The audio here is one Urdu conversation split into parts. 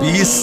20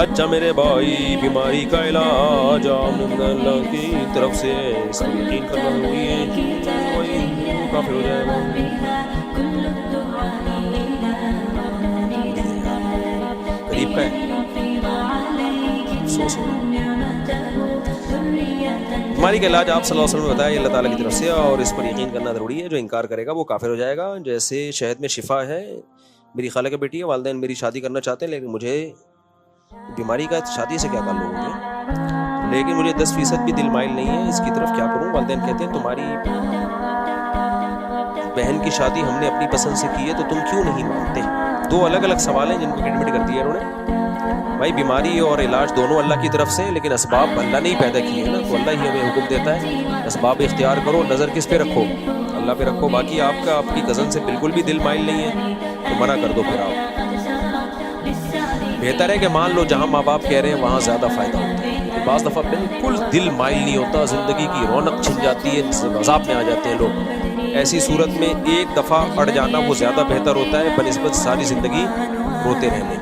اچھا میرے بھائی، بیماری کا علاج اللہ کی طرف سے اس پر یقین کرنا ضروری ہے کہ وہی کافی ہو جائے گا. غریب کا ہے افسوس ہو. بیماری کا علاج آپ صلی اللہ علیہ وسلم نے بتایا اللہ تعالیٰ کی طرف سے، اور اس پر یقین کرنا ضروری ہے. جو انکار کرے گا وہ کافر ہو جائے گا. جیسے شہد میں شفا ہے. میری خالہ کی بیٹی ہے، والدین میری شادی کرنا چاہتے ہیں لیکن مجھے بیماری کا شادی سے کیا تعلق ہو گیا، لیکن مجھے 10% بھی دل مائل نہیں ہے اس کی طرف، کیا کروں؟ والدین کہتے ہیں تمہاری بہن کی شادی ہم نے اپنی پسند سے کی ہے تو تم کیوں نہیں مانتے؟ دو الگ الگ سوال ہیں جن کو ایڈمٹ کر دیا انہوں نے. بھائی بیماری اور علاج دونوں اللہ کی طرف سے، لیکن اسباب اللہ نے ہی پیدا کیے ہیں نا، تو اللہ ہی ہمیں حکم دیتا ہے اسباب اختیار کرو. نظر کس پہ رکھو؟ اللہ پہ رکھو. باقی آپ کی کزن سے بالکل بھی دل مائل نہیں ہے تو منع کر دو. پھر آپ بہتر ہے کہ مان لو جہاں ماں باپ کہہ رہے ہیں وہاں زیادہ فائدہ ہوتا ہے. بعض دفعہ بالکل دل مائل نہیں ہوتا، زندگی کی رونق چھن جاتی ہے، عذاب میں آ جاتے ہیں لوگ. ایسی صورت میں ایک دفعہ اڑ جانا وہ زیادہ بہتر ہوتا ہے بنسبت ساری زندگی روتے رہنے.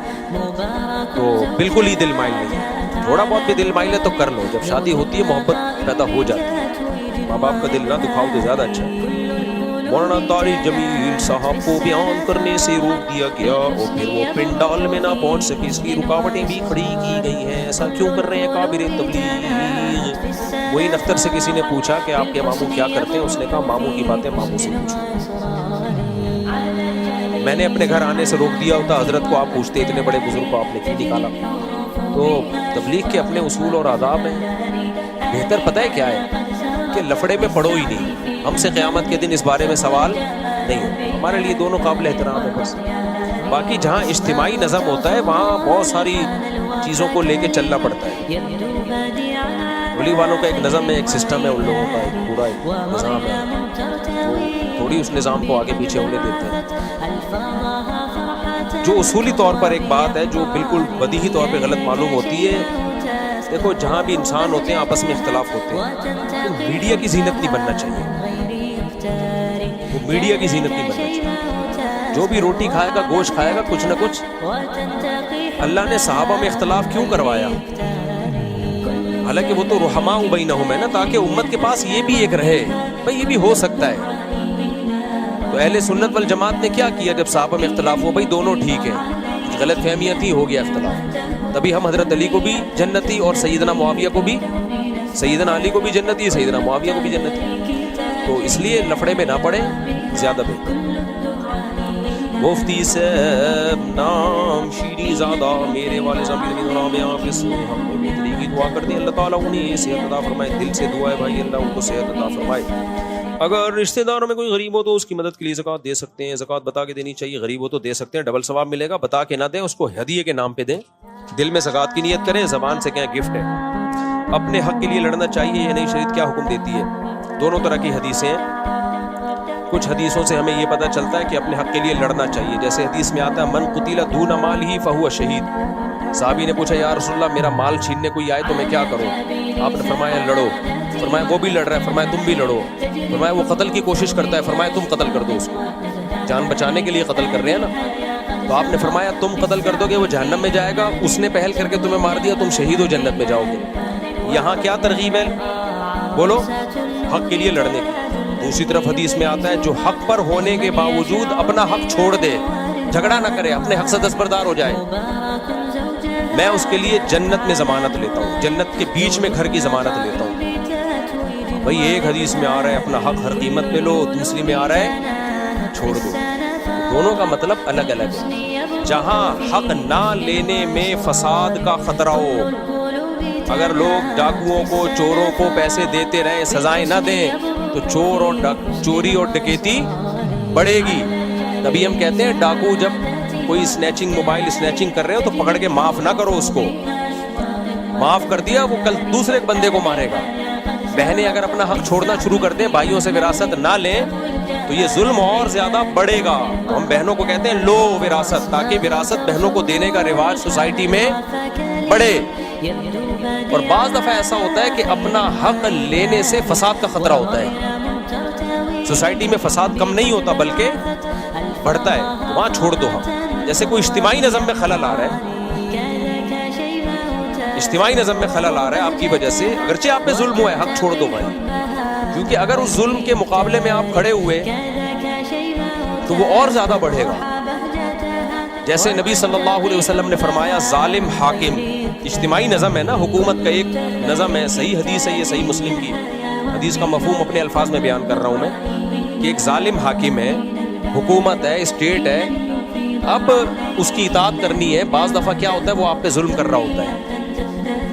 تو بالکل ہی دل مائل نہیں ہے، تھوڑا بہت بھی دل مائل ہے تو کر لو. جب شادی ہوتی ہے محبت پیدا ہو جاتی ہے. ماں باپ کا دل نہ دکھاؤ تو زیادہ اچھا ہے. مولانا طارق جمیل صاحب کو بیان کرنے سے روک دیا گیا اور پھر وہ پنڈال میں نہ پہنچ سکے، اس کی رکاوٹیں بھی کھڑی کی گئی ہیں. ایسا کیوں کر رہے ہیں کابر تبلیغ؟ معین اختر سے کسی نے پوچھا کہ آپ کے ماموں کیا کرتے ہیں؟ اس نے کہا ماموں کی باتیں ماموں سے پوچھو. میں نے اپنے گھر آنے سے روک دیا ہوتا حضرت کو آپ پوچھتے اتنے بڑے بزرگ کو آپ نے کیوں نکالا؟ تو تبلیغ کے اپنے اصول اور آداب ہیں. بہتر پتہ ہے کیا ہے کہ لفڑے میں پڑو ہی نہیں. ہم سے قیامت کے دن اس بارے میں سوال نہیں ہوگا. ہمارے لیے دونوں قابل احترام ہے بس. باقی جہاں اجتماعی نظم ہوتا ہے وہاں بہت ساری چیزوں کو لے کے چلنا پڑتا ہے. ولی والوں کا ایک نظم ہے، ایک سسٹم ہے، ان لوگوں کا ایک پورا ایک نظام ہے، تھوڑی اس نظام کو آگے پیچھے ہونے دیتے ہیں. جو اصولی طور پر ایک بات ہے جو بالکل بدیہی طور پہ غلط معلوم ہوتی ہے، دیکھو جہاں بھی انسان ہوتے ہیں آپس میں اختلاف ہوتے ہیں، تو میڈیا کی زینت نہیں بننا چاہیے. وہ میڈیا کی زینت نہیں بننا چاہیے. جو بھی روٹی کھائے گا گوشت کھائے گا کچھ نہ کچھ. اللہ نے صحابہ میں اختلاف کیوں کروایا؟ حالانکہ وہ تو رحماء بینہم ہے نا، تاکہ امت کے پاس یہ بھی ایک رہے بھئی یہ بھی ہو سکتا ہے. تو اہل سنت والجماعت نے کیا کیا جب صحابہ میں اختلاف ہو؟ بھئی دونوں ٹھیک ہیں، غلط فہمیاں تھی، ہو گیا اختلاف. تبھی ہم حضرت علی کو بھی جنتی اور سیدنا معاویہ کو بھی، سیدنا علی کو بھی جنتی، سیدنا معاویہ کو بھی جنتی. تو اس لیے لفڑے میں نہ پڑے زیادہ بہتر. مفتی صاحب نام شیریں زادہ میرے والد صاحب نام آپ سے ہم نے بہتری کی دعا کر دی. اللہ تعالیٰ انہیں صحت عطا فرمائے. دل سے دعا ہے بھائی اللہ ان کو صحت عطا فرمائے. اگر رشتہ داروں میں کوئی غریب ہو تو اس کی مدد کے لیے زکوٰۃ دے سکتے ہیں. زکوٰۃ بتا کے دینی چاہیے. غریب ہو تو دے سکتے ہیں، ڈبل ثواب ملے گا. بتا کے نہ دیں، اس کو ہدیے کے نام پہ دیں. دل میں زکوٰۃ کی نیت کریں، زبان سے کہیں گفٹ ہے. اپنے حق کے لیے لڑنا چاہیے یا نہیں، شریعت کیا حکم دیتی ہے؟ دونوں طرح کی حدیثیں ہیں. کچھ حدیثوں سے ہمیں یہ پتہ چلتا ہے کہ اپنے حق کے لیے لڑنا چاہیے. جیسے حدیث میں آتا ہے من قتل دون مالہ فہو شہید. صحابی نے پوچھا یا رسول اللہ میرا مال چھیننے کوئی آئے تو میں کیا کروں؟ آپ نے فرمایا لڑو. فرمایا وہ بھی لڑ رہا ہے، فرمایا تم بھی لڑو. فرمایا وہ قتل کی کوشش کرتا ہے، فرمایا تم قتل کر دو اس کو. جان بچانے کے لیے قتل کر رہے ہیں نا. تو آپ نے فرمایا تم قتل کر دو گے وہ جہنم میں جائے گا، اس نے پہل کر کے تمہیں مار دیا، تم شہید ہو جنت میں جاؤ گے. یہاں کیا ترغیب ہے؟ بولو حق کے لیے لڑنے کی. دوسری طرف حدیث میں آتا ہے جو حق پر ہونے کے باوجود اپنا حق چھوڑ دے، جھگڑا نہ کرے، اپنے حق سے دستبردار ہو جائے، میں اس کے لیے جنت میں ضمانت لیتا ہوں، جنت کے بیچ میں گھر کی ضمانت لیتا ہوں. بھئی ایک حدیث میں آ رہا ہے اپنا حق ہر قیمت پہ لو، دوسری میں آ رہا ہے چھوڑ دو. دونوں کا مطلب الگ الگ ہے. جہاں حق نہ لینے میں فساد کا خطرہ ہو، اگر لوگ ڈاکوؤں کو چوروں کو پیسے دیتے رہیں سزائیں نہ دیں تو چور اور چوری اور ڈکیتی بڑھے گی. تبھی ہم کہتے ہیں ڈاکو جب کوئی اسنیچنگ موبائل اسنیچنگ کر رہے ہو تو پکڑ کے معاف نہ کرو اس کو. معاف کر دیا وہ کل دوسرے بندے کو مارے گا. بہنیں اگر اپنا حق چھوڑنا شروع کر دیں، بھائیوں سے وراثت نہ لیں تو یہ ظلم اور زیادہ بڑھے گا. ہم بہنوں کو کہتے ہیں لو وراثت، تاکہ وراثت بہنوں کو دینے کا رواج سوسائٹی میں بڑھے. اور بعض دفعہ ایسا ہوتا ہے کہ اپنا حق لینے سے فساد کا خطرہ ہوتا ہے. سوسائٹی میں فساد کم نہیں ہوتا بلکہ بڑھتا ہے، تو وہاں چھوڑ دو حق. جیسے کوئی اجتماعی نظم میں خلل آ رہا ہے اجتماعی نظم میں خلل آ رہا ہے آپ کی وجہ سے. اگرچہ آپ پہ ظلم ہوا ہے, حق چھوڑ دو بھائی, کیونکہ اگر اس ظلم کے مقابلے میں آپ کھڑے ہوئے تو وہ اور زیادہ بڑھے گا. جیسے نبی صلی اللہ علیہ وسلم نے فرمایا ظالم حاکم, اجتماعی نظم ہے نا, حکومت کا ایک نظم ہے, صحیح حدیث ہے یہ, صحیح مسلم کی حدیث کا مفہوم اپنے الفاظ میں بیان کر رہا ہوں میں, کہ ایک ظالم حاکم ہے, حکومت ہے, اسٹیٹ ہے, اب اس کی اطاعت کرنی ہے. بعض دفعہ کیا ہوتا ہے وہ آپ پہ ظلم کر رہا ہوتا ہے,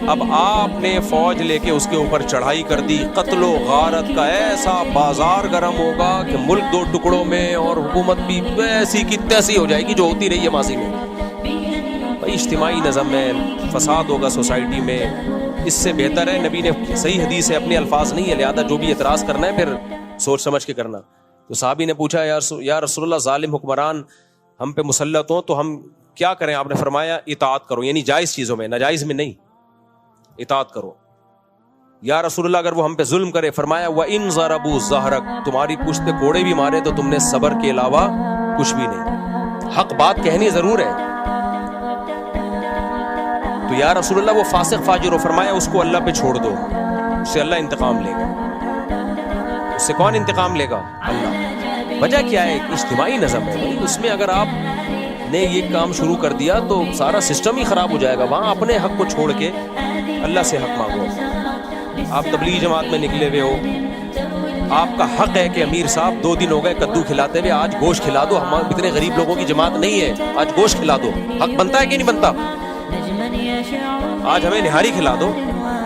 اب آپ نے فوج لے کے اس کے اوپر چڑھائی کر دی, قتل و غارت کا ایسا بازار گرم ہوگا کہ ملک دو ٹکڑوں میں, اور حکومت بھی ایسی کی تیسی ہو جائے گی جو ہوتی رہی ہے ماضی میں. بھائی اجتماعی نظم میں فساد ہوگا سوسائٹی میں, اس سے بہتر ہے, نبی نے صحیح حدیث ہے, اپنے الفاظ نہیں ہے, لہذا جو بھی اعتراض کرنا ہے پھر سوچ سمجھ کے کرنا. تو صحابی نے پوچھا یا رسول اللہ ظالم حکمران ہم پہ مسلط ہوں تو ہم کیا کریں؟ آپ نے فرمایا اطاعت کرو, یعنی جائز چیزوں میں, ناجائز میں نہیں, اطاعت کرو. یا رسول اللہ اگر وہ ہم پہ ظلم کرے, فرمایا وَإِن ضَرَبُوا ظَهْرَكَ, تمہاری پشت پہ کوڑے بھی مارے تو تم نے صبر کے علاوہ کچھ بھی نہیں. حق بات کہنی ضرور ہے. تو یا رسول اللہ وہ فاسق فاجر ہو, فرمایا اس کو اللہ پہ چھوڑ دو, اس سے اللہ انتقام لے گا. اس سے کون انتقام لے گا؟ اللہ. وجہ کیا ہے؟ اجتماعی نظم ہے, اس میں اگر آپ نے یہ کام شروع کر دیا تو سارا سسٹم ہی خراب ہو جائے گا. وہاں اپنے حق کو چھوڑ کے اللہ سے حق مانگو. آپ تبلیغی جماعت میں نکلے ہوئے ہو, آپ کا حق ہے کہ امیر صاحب 2 دن ہو گئے کدو کھلاتے ہوئے, آج گوشت کھلا دو, ہم اتنے غریب لوگوں کی جماعت نہیں ہے, آج گوشت کھلا دو. حق بنتا ہے کہ نہیں بنتا؟ آج ہمیں نہاری کھلا دو,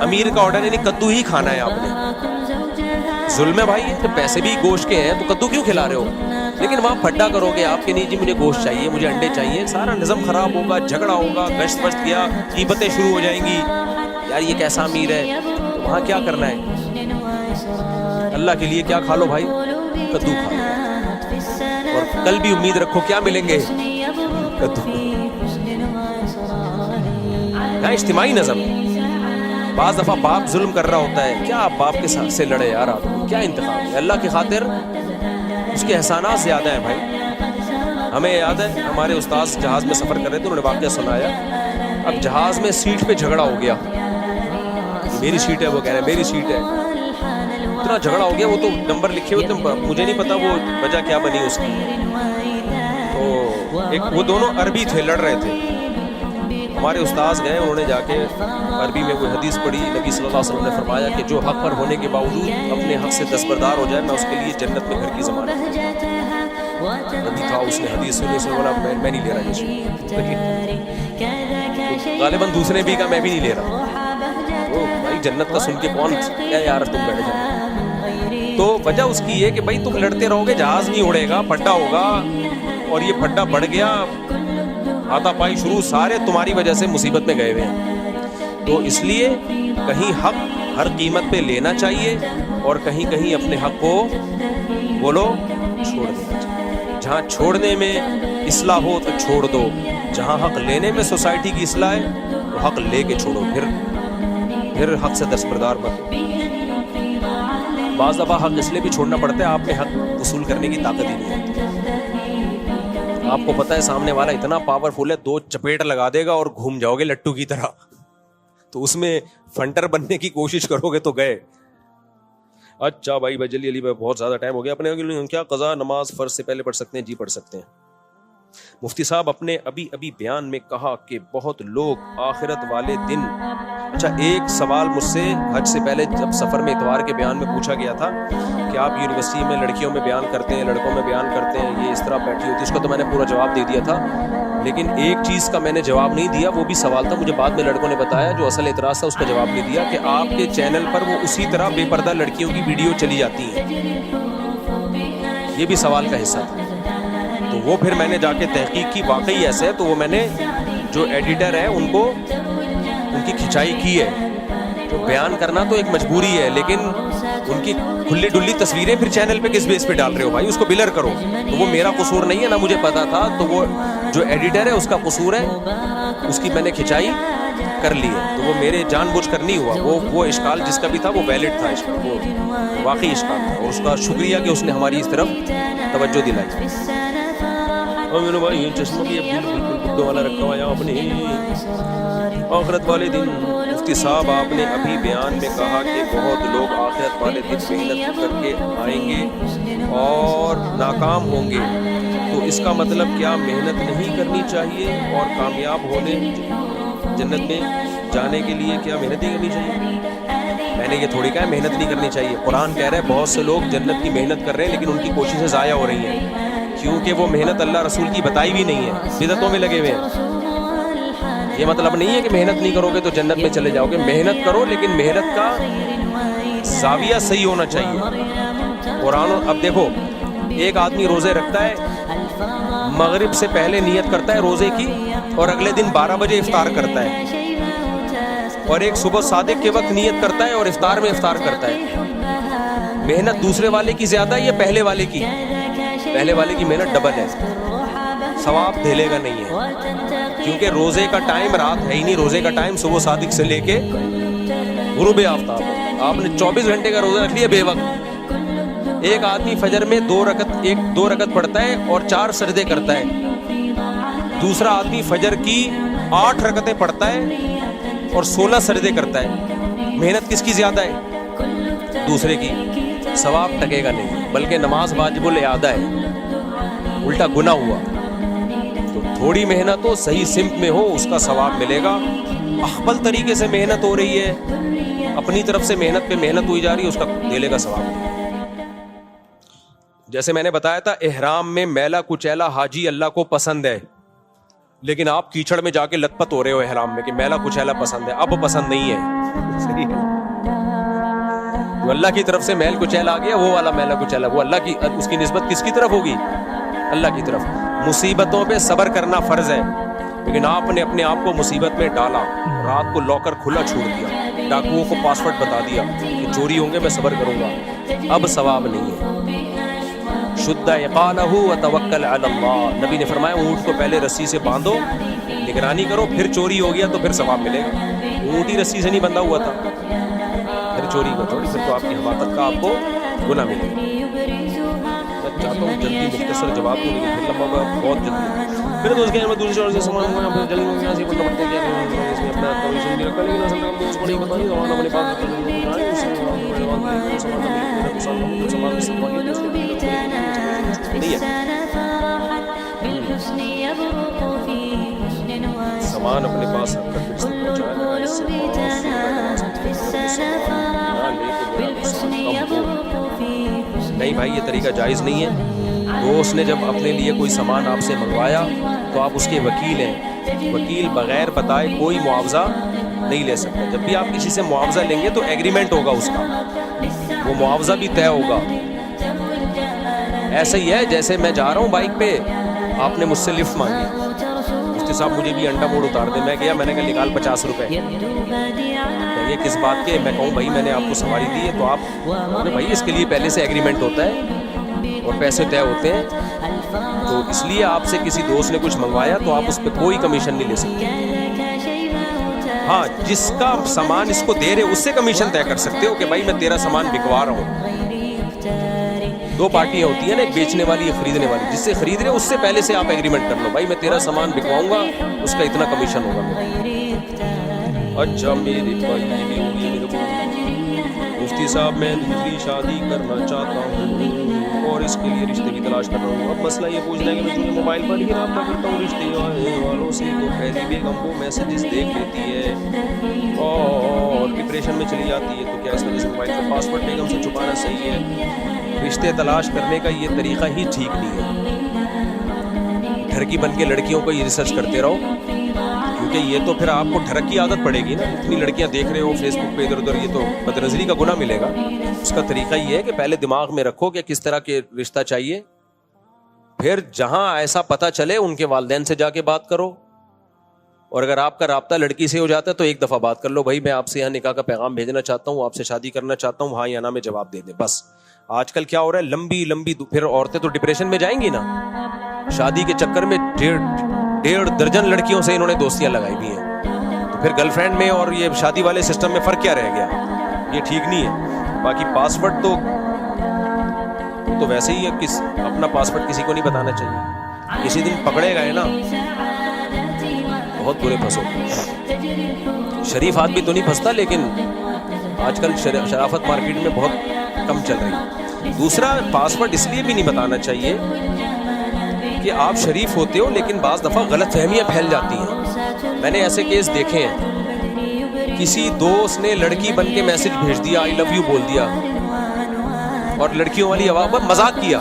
امیر کا آرڈر نہیں, کدو ہی کھانا ہے آپ نے. ظلم ہے بھائی, جب پیسے بھی گوشت کے ہیں تو کدو کیوں کھلا رہے ہو؟ لیکن وہاں پھڈا کرو گے آپ کے, نہیں جی مجھے گوشت چاہیے, مجھے انڈے چاہیے, سارا نظم خراب ہوگا, جھگڑا ہوگا, گشت وشت کیا, غیبتیں شروع ہو جائیں گی, یار یہ کیسا امیر ہے. تو وہاں کیا کرنا ہے؟ اللہ کے لیے کیا کھا لو بھائی, کدو کھا لو, اور کل بھی امید رکھو کیا ملیں گے, کدو. یہاں اجتماعی نظم. بعض دفعہ باپ ظلم کر رہا ہوتا ہے, کیا آپ باپ کے ساتھ سے لڑے یار, آپ کیا انتخاب ہے؟ اللہ کی خاطر اس کے احسانات زیادہ ہیں بھائی. ہمیں یاد ہے ہمارے استاذ جہاز میں سفر کر رہے تھے, انہوں نے واقعہ سنایا. اب جہاز میں سیٹ پہ جھگڑا ہو گیا, میری سیٹ ہے, وہ کہہ رہے میری سیٹ ہے. اتنا جھگڑا ہو گیا, وہ تو نمبر لکھے ہوئے تھے, مجھے نہیں پتا وہ وجہ کیا بنی اس کی. تو ایک وہ دونوں عربی تھے, لڑ رہے تھے. ہمارے استاذ گئے, انہوں نے جا کے عربی میں کوئی حدیث پڑھی. نبی صلی اللہ علیہ وسلم نے فرمایا کہ جو حق پر ہونے کے باوجود اپنے حق سے دستبردار ہو جائے, میں اس کے لیے جنت میں گھر کی ضمانت. نبی تھا, اس نے حدیث سنی, سے بولا میں نہیں لے رہا یہ, غالباً دوسرے بھی کہا میں بھی نہیں لے رہا. تو بھائی جنت کا سن کے کون یار تم بیٹھے جاؤ. تو وجہ اس کی یہ کہ بھائی تم لڑتے رہو گے, جہاز نہیں اڑے گا, پھڈا ہوگا, اور یہ پھڈا بڑھ گیا, ہاتھا پائی شروع, سارے تمہاری وجہ سے مصیبت میں گئے ہوئے ہیں. تو اس لیے کہیں حق ہر قیمت پہ لینا چاہیے, اور کہیں کہیں اپنے حق کو بولو چھوڑ دینا چاہیے. جہاں چھوڑنے میں اصلاح ہو تو چھوڑ دو, جہاں حق لینے میں سوسائٹی کی اصلاح ہے تو حق لے کے چھوڑو, پھر حق سے دستبردار بنو. بعض دفعہ حق اس لیے بھی چھوڑنا پڑتا ہے, آپ میں حق وصول کرنے کی طاقت ہی نہیں ہوتی. آپ کو پتا ہے سامنے والا اتنا پاورفل ہے, 2 چپیٹ لگا دے گا اور گھوم جاؤ گے لٹو کی طرح. تو اس میں فنٹر بننے کی کوشش کرو گے تو گئے. اچھا بھائی جلدی علی بھائی, بہت زیادہ ٹائم ہو گیا. اپنے کیا قضا نماز فرض سے پہلے پڑھ سکتے ہیں؟ جی پڑھ سکتے ہیں. مفتی صاحب اپنے ابھی بیان میں کہا کہ بہت لوگ آخرت والے دن. اچھا ایک سوال مجھ سے حج سے پہلے جب سفر میں اتوار کے بیان میں پوچھا گیا تھا کہ آپ یونیورسٹی میں لڑکیوں میں بیان کرتے ہیں, لڑکوں میں بیان کرتے ہیں, یہ اس طرح بیٹھی ہوتی ہے. اس کا تو میں نے پورا جواب دے دیا تھا, لیکن ایک چیز کا میں نے جواب نہیں دیا, وہ بھی سوال تھا, مجھے بعد میں لڑکوں نے بتایا, جو اصل اعتراض تھا اس کا جواب نہیں دیا, کہ آپ کے چینل پر وہ اسی طرح بے پردہ لڑکیوں کی ویڈیو چلی جاتی ہیں. یہ بھی سوال کا حصہ تھا. تو وہ پھر میں نے جا کے تحقیق کی, واقعی ایسے ہے. تو وہ میں نے جو ایڈیٹر ہے ان کو ان کی کھنچائی کی ہے. تو بیان کرنا تو ایک مجبوری ہے, لیکن ان کی کھلی ڈلی تصویریں پھر چینل پہ کس بیس پہ ڈال رہے ہو بھائی, اس کو بلر کرو. تو وہ میرا قصور نہیں ہے, نہ مجھے پتا تھا, تو وہ جو ایڈیٹر ہے اس کا قصور ہے, اس کی میں نے کھنچائی کر لی ہے. تو وہ میرے جان بوجھ کر نہیں ہوا, وہ اشکال جس کا بھی تھا وہ ویلڈ تھا, وہ واقعی اشکال تھا, اور اس کا شکریہ کہ اس نے ہماری اس طرف توجہ دلائی. اور میرے بھائی یہ چشمہ بھی بالکل ڈبے والا رکھا ہوا یہاں اپنے آخرت والے دن. مفتی صاحب آپ نے ابھی بیان میں کہا کہ بہت لوگ آخرت والے دن محنت کر کے آئیں گے اور ناکام ہوں گے، تو اس کا مطلب کیا محنت نہیں کرنی چاہیے اور کامیاب ہونے جنت میں جانے کے لیے کیا محنت نہیں کرنی چاہیے؟ میں نے یہ تھوڑی کہا ہے محنت نہیں کرنی چاہیے. قرآن کہہ رہا ہے بہت سے لوگ جنت کی محنت کر رہے ہیں لیکن ان کی کوششیں ضائع ہو رہی ہیں کیونکہ وہ محنت اللہ رسول کی بتائی بھی نہیں ہے، بدعتوں میں لگے ہوئے ہیں. یہ مطلب نہیں ہے کہ محنت نہیں کرو گے تو جنت میں چلے جاؤ گے. محنت کرو لیکن محنت کا زاویہ صحیح ہونا چاہیے. قرآن اب دیکھو، ایک آدمی روزے رکھتا ہے، مغرب سے پہلے نیت کرتا ہے روزے کی اور اگلے دن 12 بجے افطار کرتا ہے، اور ایک صبح صادق کے وقت نیت کرتا ہے اور افطار میں افطار کرتا ہے. محنت دوسرے والے کی زیادہ ہے یا پہلے والے کی؟ پہلے والے کی محنت ڈبل ہے، ثواب دھیلے گا نہیں ہے کیونکہ روزے کا ٹائم رات ہے ہی نہیں. روزے کا ٹائم صبح صادق سے لے کے غروب آفتاب ہے. آپ نے 24 گھنٹے کا روزہ رکھ لیا بے وقت. ایک آدمی فجر میں 2 رکعت پڑھتا ہے اور 4 سجدے کرتا ہے، دوسرا آدمی فجر کی 8 رکعتیں پڑھتا ہے اور 16 سجدے کرتا ہے. محنت کس کی زیادہ ہے؟ دوسرے کی. ثواب ٹکے گا نہیں بلکہ نماز واجب الاعادہ ہے، الٹا گناہ ہوا. تو تھوڑی محنت ہو، صحیح سمت میں ہو، اس کا ثواب ملے گا. اخبل طریقے سے محنت ہو رہی ہے، اپنی طرف سے محنت پہ محنت ہوئی جا رہی ہے، اس کا دے گا ثواب. جیسے میں نے بتایا تھا احرام میں میلا کچیلا حاجی اللہ کو پسند ہے، لیکن آپ کیچڑ میں جا کے لت پت ہو رہے ہو احرام میں کہ میلا کچیلا پسند ہے. اب پسند نہیں ہے، صحیح ہے. جو اللہ کی طرف سے میل کچیلا آ گیا وہ والا میلا کچیلا، وہ اللہ کی، اس کی نسبت کس کی طرف ہوگی؟ اللہ کی طرف. مصیبتوں پہ صبر کرنا فرض ہے لیکن آپ نے اپنے آپ کو مصیبت میں ڈالا، رات کو لاکر کھلا چھوڑ دیا، ڈاکوؤں کو پاسورڈ بتا دیا کہ چوری ہوں گے میں صبر کروں گا، اب ثواب نہیں ہے. شد عقالہ وتوکل علی اللہ، نبی نے فرمایا اونٹ کو پہلے رسی سے باندھو، نگرانی کرو، پھر چوری ہو گیا تو پھر ثواب ملے گا. اونٹ ہی رسی سے نہیں بندھا ہوا تھا، پھر چوری کو تھوڑی، پھر تو آپ کی حماقت کا آپ کو گناہ ملے گا. میں چاہتا ہوں جلدی مختصر جواب دوں لیکن پھر لمبا ہوگا بہت جلدی. پھر تو اس کے میں دوسری اور سے سامان ہوا پھر جلدی میں سے بندہ پڑتے کیا اس میں اپنا پرویشن بھی رکھا لیکن اصل رقم اس کو نہیں پتہ نہیں زمانہ اپنے پاس سامان اپنے پاس رکھ کر نہیں بھائی، یہ طریقہ جائز نہیں ہے. دوست نے جب اپنے لیے کوئی سامان آپ سے منگوایا تو آپ اس کے وکیل ہیں، وکیل بغیر بتائے کوئی معاوضہ نہیں لے سکتا. جب بھی آپ کسی سے معاوضہ لیں گے تو ایگریمنٹ ہوگا، اس کا وہ معاوضہ بھی طے ہوگا. ایسا ہی ہے جیسے میں جا رہا ہوں بائک پہ، آپ نے مجھ سے لفٹ مانگی، مفتی صاحب مجھے بھی انڈا موڑ اتار دیں، میں گیا، میں نے کہا نکال 50 روپے. یہ کس بات کے؟ میں کہوں بھائی میں نے آپ کو سواری دی ہے تو آپ بھائی اس کے لیے پہلے سے ایگریمنٹ ہوتا ہے اور پیسے طے ہوتے ہیں، تو اس لیے آپ سے کسی دوست نے کچھ منگوایا تو آپ اس پہ کوئی کمیشن نہیں لے سکتے. ہاں، جس کا سامان اس کو دے رہے اس سے کمیشن طے کر سکتے ہو کہ بھائی میں تیرا سامان بکوا رہا ہوں. 2 پارٹیاں ہوتی ہیں نا، ایک بیچنے والی ایک خریدنے والی. جس سے خرید رہے اس سے پہلے سے آپ ایگریمنٹ کر لو، بھائی میں تیرا سامان بکواؤں گا، اس کا اتنا کمیشن ہوگا. اچھا میری مفتی صاحب میں دوسری شادی کرنا چاہتا ہوں اور اس کے لیے رشتے کی تلاش کر رہا ہوں. اب مسئلہ یہ پوچھنا ہے کہ میں جو موبائل پر ہی رابطہ کرتا ہوں رشتے والوں سے تو پہلی بیگم وہ میسیجز دیکھ لیتی ہے اور ڈپریشن میں چلی جاتی ہے، تو کیا اس وجہ سے موبائل کا پاسورڈ بیگم سے چھپانا صحیح ہے؟ رشتے تلاش کرنے کا یہ طریقہ ہی ٹھیک نہیں ہے. ڈھرکی بن کے لڑکیوں کو یہ ریسرچ کرتے رہو کیونکہ یہ تو پھر آپ کو ڈھرک کی عادت پڑے گی نا. اتنی لڑکیاں دیکھ رہے ہو فیس بک پہ ادھر ادھر، یہ تو بد نظری کا گناہ ملے گا. اس کا طریقہ یہ ہے کہ پہلے دماغ میں رکھو کہ کس طرح کے رشتہ چاہیے، پھر جہاں ایسا پتہ چلے ان کے والدین سے جا کے بات کرو، اور اگر آپ کا رابطہ لڑکی سے ہو جاتا ہے تو ایک دفعہ بات کر لو، بھائی میں آپ سے یہاں نکاح کا پیغام بھیجنا چاہتا ہوں، آپ سے شادی کرنا چاہتا ہوں، ہاں یا نہ میں جواب دے دیں بس. آج کل کیا ہو رہا ہے، لمبی لمبی پھر عورتیں تو ڈپریشن میں جائیں گی نا. شادی کے چکر میں 1.5 درجن لڑکیوں سے انہوں نے دوستیاں لگائی بھی ہیں، تو پھر گرل فرینڈ میں اور یہ شادی والے سسٹم میں فرق کیا رہ گیا؟ یہ ٹھیک نہیں ہے. باقی پاسورڈ تو ویسے ہی ہے، اپنا پاسورڈ کسی کو نہیں بتانا چاہیے. کسی دن پکڑے گئے نا بہت برے پھنسو. شریف آدمی تو نہیں پھنستا, لیکن آج کل شرافت مارکیٹ میں بہت کم چل رہی ہے. دوسرا, پاسورڈ اس لیے بھی نہیں بتانا چاہیے کہ آپ شریف ہوتے ہو لیکن بعض دفعہ غلط فہمیاں پھیل جاتی ہیں. میں نے ایسے کیس دیکھے ہیں, کسی دوست نے لڑکی بن کے میسج بھیج دیا, آئی لو یو بول دیا, اور لڑکیوں والی آواز پر مذاق کیا.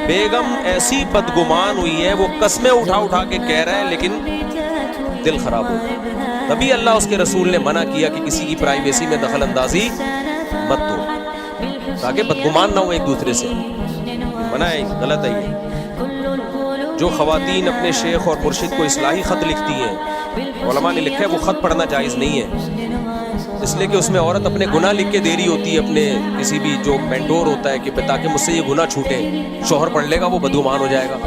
بیگم ایسی بدگمان ہوئی ہے, وہ قسمیں اٹھا اٹھا کے کہہ رہا ہے, لیکن دل خراب ہو گیا. تبھی اللہ اس کے رسول نے منع کیا کہ کسی کی پرائیویسی میں دخل اندازی مت دو, تاکہ بدگمان نہ ہو ایک دوسرے سے. منع ہے, غلط ہے یہ. جو خواتین اپنے شیخ اور مرشد کو اصلاحی خط لکھتی ہیں, علماء نے لکھا ہے وہ خط پڑھنا جائز نہیں ہے, اس لیے کہ اس میں عورت اپنے گناہ لکھ کے دے رہی ہوتی ہے اپنے کسی بھی جو مینٹور ہوتا ہے کہ تاکہ مجھ سے یہ گناہ چھوٹے. شوہر پڑھ لے گا وہ بدگمان ہو جائے گا.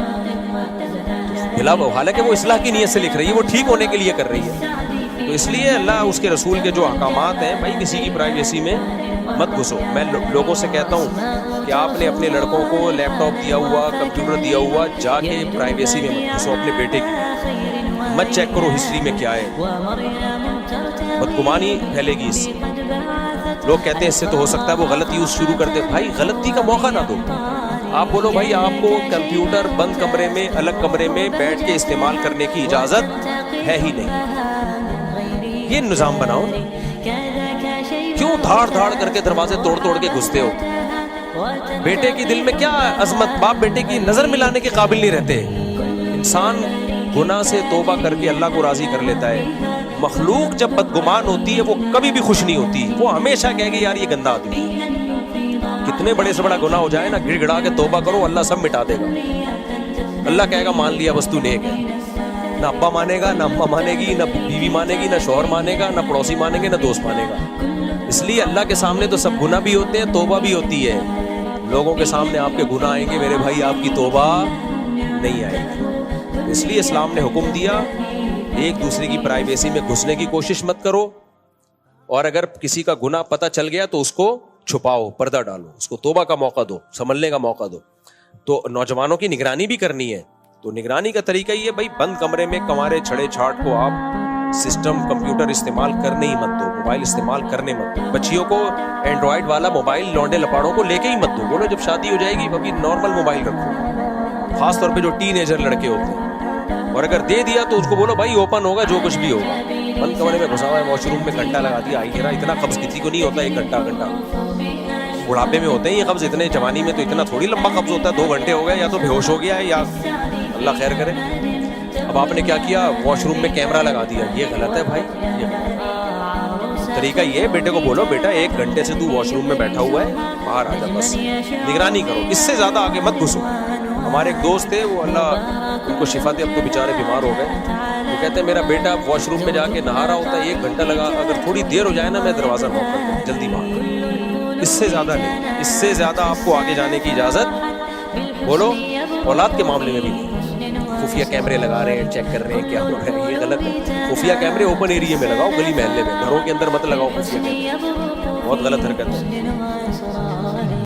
بلا حالانکہ وہ اصلاح کی نیت سے لکھ رہی ہے, وہ ٹھیک ہونے کے لیے کر رہی ہے. تو اس لیے اللہ اس کے رسول کے جو احکامات ہیں, بھائی کسی کی پرائیویسی میں مت گھسو. میں لوگوں سے کہتا ہوں کہ آپ نے اپنے لڑکوں کو لیپ ٹاپ دیا ہوا, کمپیوٹر دیا ہوا, جا کے پرائیویسی میں مت گھسو. اپنے بیٹے کی مت چیک کرو ہسٹری میں کیا ہے, بدگمانی پھیلے گی اس سے. لوگ کہتے ہیں اس سے تو ہو سکتا ہے وہ غلط یوز شروع کر دے. بھائی غلطی کا موقع نہ دو. آپ بولو بھائی آپ کو کمپیوٹر بند کمرے میں, الگ کمرے میں بیٹھ کے استعمال کرنے کی اجازت ہے ہی نہیں. یہ نظام بناؤ. کیوں دھاڑ دھاڑ کر کے دروازے توڑ توڑ کے گھستے ہو؟ بیٹے کی دل میں کیا عظمت, باپ بیٹے کی نظر ملانے کے قابل نہیں رہتے. انسان گناہ سے توبہ کر کے اللہ کو راضی کر لیتا ہے. مخلوق جب بدگمان ہوتی ہے وہ کبھی بھی خوش نہیں ہوتی, وہ ہمیشہ کہے گی یار یہ گندا آدمی ہے. کتنے بڑے سے بڑا گناہ ہو جائے نا, گڑ گڑا کے توبہ کرو, اللہ سب مٹا دے گا. اللہ کہے گا مان لیا بس تو نیک ہے. نہ ابا مانے گا, نہ اماں مانے گی, نہ بیوی مانے گی, نہ شوہر مانے گا, نہ پڑوسی مانے گے, نہ دوست مانے گا. اس لیے اللہ کے سامنے تو سب گناہ بھی ہوتے ہیں, توبہ بھی ہوتی ہے. لوگوں کے سامنے آپ کے گناہ آئیں گے میرے بھائی, آپ کی توبہ نہیں آئے گی. اس لیے اسلام نے حکم دیا ایک دوسرے کی پرائیویسی میں گھسنے کی کوشش مت کرو, اور اگر کسی کا گناہ پتہ چل گیا تو اس کو چھپاؤ, پردہ ڈالو, اس کو توبہ کا موقع دو, سنبھلنے کا موقع دو. تو نوجوانوں کی نگرانی بھی کرنی ہے. تو نگرانی کا طریقہ یہ ہے بھائی, بند کمرے میں کمارے چھڑے چھاٹ کو آپ سسٹم کمپیوٹر استعمال کرنے ہی مت دو, موبائل استعمال کرنے مت دو. بچیوں کو اینڈرائڈ والا موبائل لونڈے لپاڑوں کو لے کے ہی مت دو. بولو جب شادی ہو جائے گی ابھی نارمل موبائل رکھو, خاص طور پہ جو ٹین ایجر لڑکے ہوتے ہیں. اور اگر دے دیا تو اس کو بولو بھائی اوپن ہوگا جو کچھ بھی ہوگا. بند کمرے میں گھسا ہوا ہے, واش روم میں گھنٹہ لگا دیا, آئی گرا. اتنا قبض کسی کو نہیں ہوتا 1 گھنٹہ. بڑھاپے میں ہوتے ہیں یہ قبض, اتنے جوانی میں تو اتنا تھوڑی لمبا قبض ہوتا ہے. 2 گھنٹے ہو گئے, یا تو بے ہوش ہو گیا ہے یا اللہ خیر کرے. اب آپ نے کیا کیا, واش روم میں کیمرہ لگا دیا. یہ غلط ہے بھائی. طریقہ یہ ہے, بیٹے کو بولو بیٹا 1 گھنٹے سے تو واش روم میں بیٹھا ہوا ہے, باہر آ جا, بس نگرانی کرو, اس سے زیادہ آگے مت گھسو. ہمارے ایک دوست تھے, وہ اللہ ان کو شفا دے, اب تو بیچارے بیمار ہو گئے. وہ کہتے ہیں میرا بیٹا واش روم میں جا کے نہا رہا ہوتا ہے, 1 گھنٹہ لگا, اگر تھوڑی دیر ہو جائے نا میں دروازہ نوک کر دوں, جلدی باہر. اس سے زیادہ نہیں, اس سے زیادہ آپ کو آگے جانے کی اجازت بولو اولاد کے معاملے میں بھی نہیں. خفیہ کیمرے لگا رہے ہیں, چیک کر رہے ہیں کیا ہو رہا ہے, یہ غلط ہے. خفیہ کیمرے اوپن ایریے میں لگاؤ, گلی محلے میں, گھروں کے اندر مت لگاؤ خفیہ کیمرے, بہت غلط حرکت ہے.